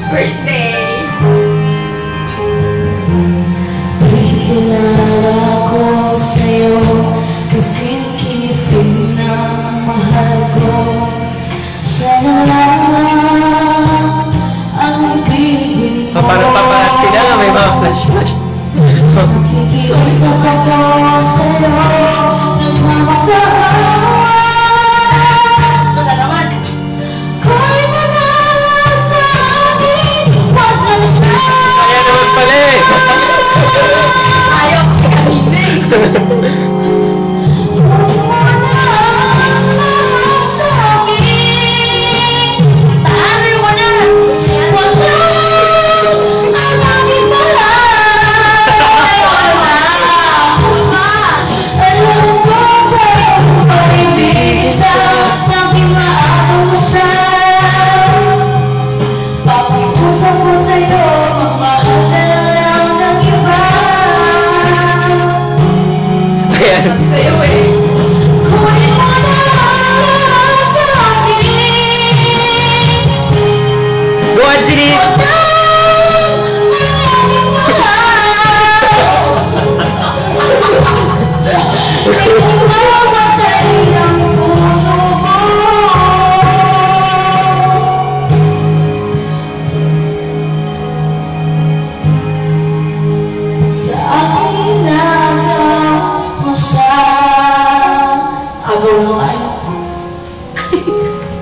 birthday! Kilala ko sa'yo kasing-kising ng mahal ko. Siya na lang ang ibig mo. Parang paparazzi na, may mga flash-flash. Nakikiusap ako sa'yo.